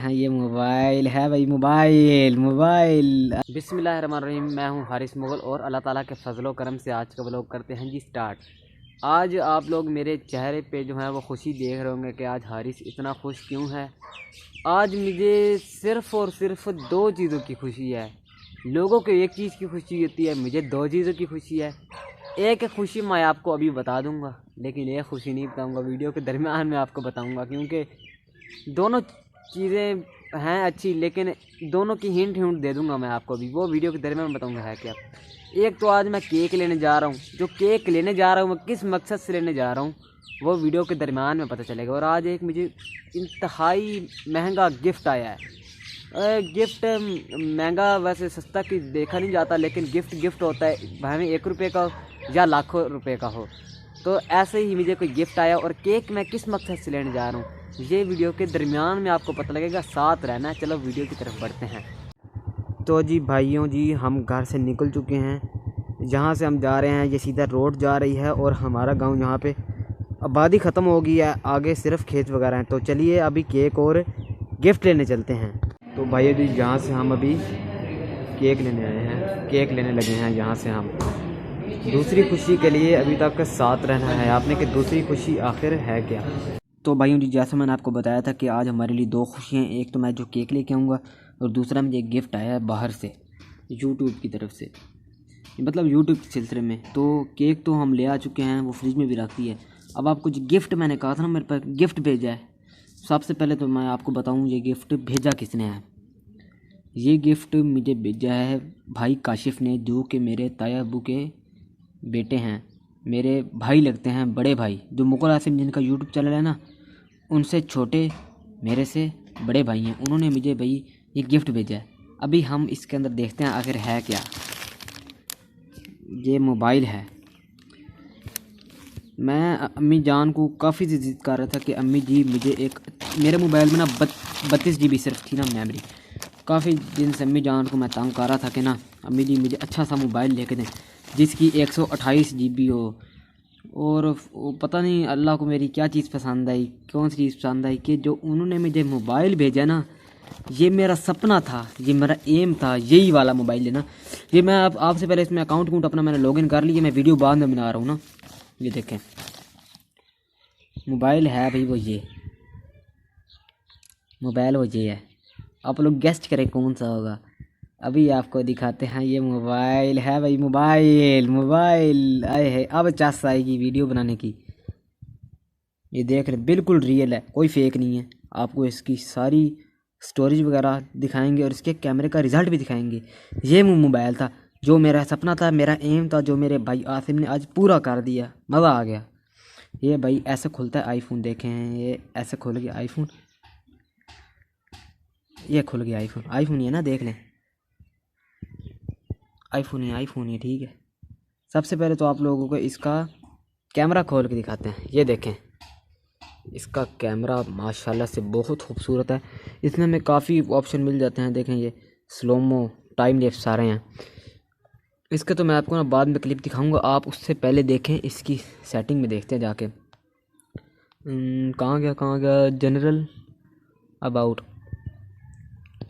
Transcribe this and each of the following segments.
हाँ, ये मोबाइल है भाई। मोबाइल मोबाइल बिस्मिल्लाहिर्रहमानिर्रहीम। मैं हूँ हारिस मुगल और अल्लाह ताला के फजलो करम से आज का व्लॉग करते हैं जी स्टार्ट। आज आप लोग मेरे चेहरे पे जो है वो खुशी देख रहे होंगे कि आज हारिस इतना खुश क्यों है। आज मुझे सिर्फ़ और सिर्फ दो चीज़ों की खुशी है। लोगों को एक चीज़ की खुशी होती है, मुझे दो चीज़ों की खुशी है। एक खुशी मैं आपको अभी बता दूंगा, लेकिन एक खुशी नहीं बताऊंगा, वीडियो के दरमियान में आपको बताऊंगा, क्योंकि दोनों चीज़ें हैं अच्छी, लेकिन दोनों की हिंट दे दूंगा मैं आपको अभी, वो वीडियो के दरमियान में बताऊंगा है क्या। एक तो आज मैं केक लेने जा रहा हूँ, जो केक लेने जा रहा हूँ मैं किस मकसद से लेने जा रहा हूँ वो वीडियो के दरमियान में पता चलेगा। और आज एक मुझे इंतहाई महंगा गिफ्ट आया है। गिफ्ट महंगा वैसे सस्ता की देखा नहीं जाता, लेकिन गिफ्ट गिफ्ट होता है, भाई 1 रुपये का या लाखों रुपए का हो। तो ऐसे ही मुझे कोई गिफ्ट आया और केक मैं किस मकसद से लेने जा रहा हूँ ये वीडियो के दरमियान में आपको पता लगेगा, साथ रहना। चलो वीडियो की तरफ बढ़ते हैं। तो जी भाइयों जी, हम घर से निकल चुके हैं। जहाँ से हम जा रहे हैं ये सीधा रोड जा रही है और हमारा गांव यहाँ पे आबादी ख़त्म हो गई है, आगे सिर्फ खेत वगैरह हैं। तो चलिए अभी केक और गिफ्ट लेने चलते हैं। तो भाइयों जी, यहाँ से हम अभी केक लेने आए हैं, केक लेने लगे हैं यहाँ से हम। दूसरी खुशी के लिए अभी तक साथ रहना है आपने कि दूसरी खुशी आखिर है क्या। तो भाइयों जी, जैसा मैंने आपको बताया था कि आज हमारे लिए दो खुशियाँ हैं। एक तो मैं जो केक लेके आऊँगा और दूसरा मुझे एक गिफ्ट आया है बाहर से, यूट्यूब की तरफ से, मतलब यूट्यूब के सिलसिले में। तो केक तो हम ले आ चुके हैं, वो फ्रिज में भी रखती है। अब आपको जो गिफ्ट मैंने कहा था ना, मेरे पास गिफ्ट भेजा है। सबसे पहले तो मैं आपको बताऊँ ये गिफ्ट भेजा किसने है। ये गिफ्ट मुझे भेजा है भाई काशिफ़ ने, जो कि मेरे ताया अबू के बेटे हैं, मेरे भाई लगते हैं, बड़े भाई। जो मुगल आसिम जिनका यूट्यूब चैनल है ना, उनसे छोटे, मेरे से बड़े भाई हैं। उन्होंने मुझे भाई ये गिफ्ट भेजा है। अभी हम इसके अंदर देखते हैं आखिर है क्या। ये मोबाइल है। मैं अम्मी जान को काफ़ी ज़िद कर रहा था कि अम्मी जी मुझे एक, मेरे मोबाइल में ना 32 GB सिर्फ थी ना मेमोरी। काफ़ी दिन से अम्मी जान को मैं तंग कर रहा था कि ना अम्मी जी मुझे अच्छा सा मोबाइल लेके दें जिसकी 128 GB हो। और वो पता नहीं अल्लाह को मेरी क्या चीज़ पसंद आई, कौन सी चीज़ पसंद आई कि जो उन्होंने मुझे मोबाइल भेजा ना, ये मेरा सपना था, ये मेरा एम था, यही वाला मोबाइल लेना। ये मैं आपसे पहले इसमें अकाउंट अपना मैंने लॉगिन कर लिया। मैं वीडियो बाद में बना रहा हूँ ना, ये देखें मोबाइल है भाई, वो ये मोबाइल वो ये है। आप लोग गेस्ट करें कौन सा होगा। अभी आपको दिखाते हैं, ये मोबाइल है भाई। मोबाइल मोबाइल आए है। अब चास आएगी वीडियो बनाने की। ये देख रहे बिल्कुल रियल है, कोई फेक नहीं है। आपको इसकी सारी स्टोरेज वगैरह दिखाएंगे और इसके कैमरे का रिज़ल्ट भी दिखाएंगे। ये मोबाइल था जो मेरा सपना था, मेरा एम था, जो मेरे भाई आसिम ने आज पूरा कर दिया। मज़ा आ गया। ये भाई ऐसे खुलता है आईफोन, देखें ये ऐसे खुल गया आईफोन। ये खुल गया आईफोन। आईफोन ही है ना, देख लें आईफोन ही ठीक है। सबसे पहले तो आप लोगों को इसका कैमरा खोल के दिखाते हैं। ये देखें इसका कैमरा माशाल्लाह से बहुत खूबसूरत है। इसमें हमें काफ़ी ऑप्शन मिल जाते हैं। देखें ये स्लोमो, टाइम लैप्स सारे हैं। इसके तो मैं आपको ना बाद में क्लिप दिखाऊंगा, आप उससे पहले देखें इसकी सेटिंग में देखते हैं जाके। कहाँ गया जनरल अबाउट।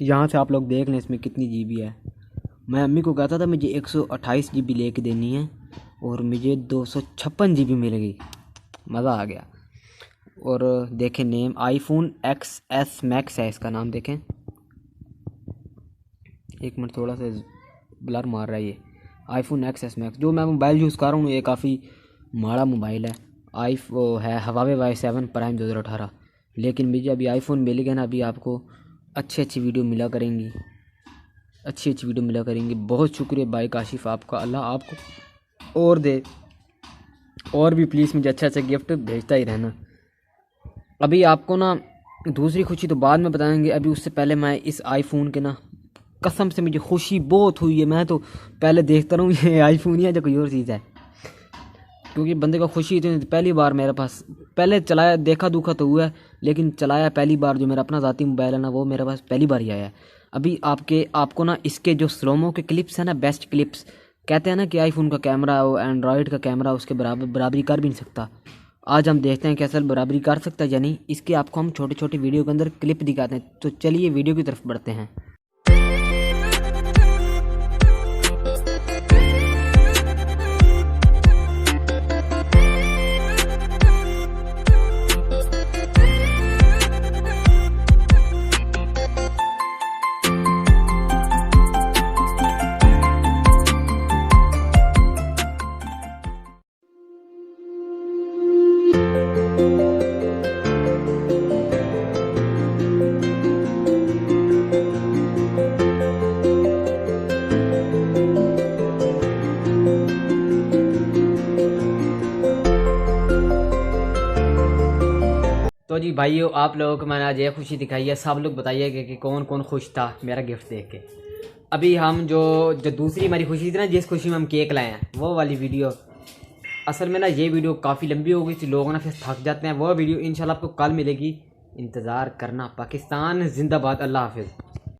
यहाँ से आप लोग देख लें इसमें कितनी GB है। मैं अम्मी को कहता था मुझे 128 GB लेके देनी है और मुझे 256 GB मिल गई। मज़ा आ गया। और देखें नेम iPhone XS Max है इसका नाम। देखें एक मिनट, थोड़ा सा ब्लर मार रहा है ये। iPhone XS Max जो मैं मोबाइल यूज़ कर रहा हूँ ये काफ़ी माड़ा मोबाइल है। वो है हवावे Y7 प्राइम 2018। लेकिन मुझे अभी आईफोन मिल गया ना, अभी आपको अच्छी वीडियो मिला करेंगी, अच्छी वीडियो मिला करेंगी। बहुत शुक्रिया भाई काशिफ़ आपका, अल्लाह आपको और दे, और भी प्लीज़ मुझे अच्छा गिफ्ट भेजता ही रहना। अभी आपको ना दूसरी खुशी तो बाद में बताएंगे। अभी उससे पहले मैं इस आईफोन के ना, कसम से मुझे खुशी बहुत हुई है। मैं तो पहले देखता रहूँ ये आईफोन ही है या कोई और चीज़ है, क्योंकि बंदे को खुशी इतनी पहली बार मेरे पास, पहले चलाया देखा दुखा तो हुआ है, लेकिन चलाया पहली बार, जो मेरा अपना ज़ाती मोबाइल है ना, वो मेरे पास पहली बार ही आया है। अभी आपको ना इसके जो स्लोमो के क्लिप्स हैं ना, बेस्ट क्लिप्स, कहते हैं ना कि आईफोन का कैमरा वो एंड्रॉयड का कैमरा उसके बराबरी कर भी नहीं सकता। आज हम देखते हैं कि असल बराबरी कर सकता है या नहीं। इसके आपको हम छोटे छोटे वीडियो के अंदर क्लिप दिखाते हैं। तो चलिए वीडियो की तरफ बढ़ते हैं। तो जी भाइयों, आप लोगों को मैंने आज ये खुशी दिखाई है। सब लोग बताइए कि कौन कौन खुश था मेरा गिफ्ट देख के। अभी हम जो दूसरी हमारी खुशी थी ना, जिस खुशी में हम केक लाए हैं, वो वाली वीडियो असल में ना ये वीडियो काफ़ी लंबी हो गई थी, लोग ना फिर थक जाते हैं। वो वीडियो इंशाल्लाह आपको कल मिलेगी, इंतज़ार करना। पाकिस्तान जिंदाबाद। अल्लाह हाफिज़।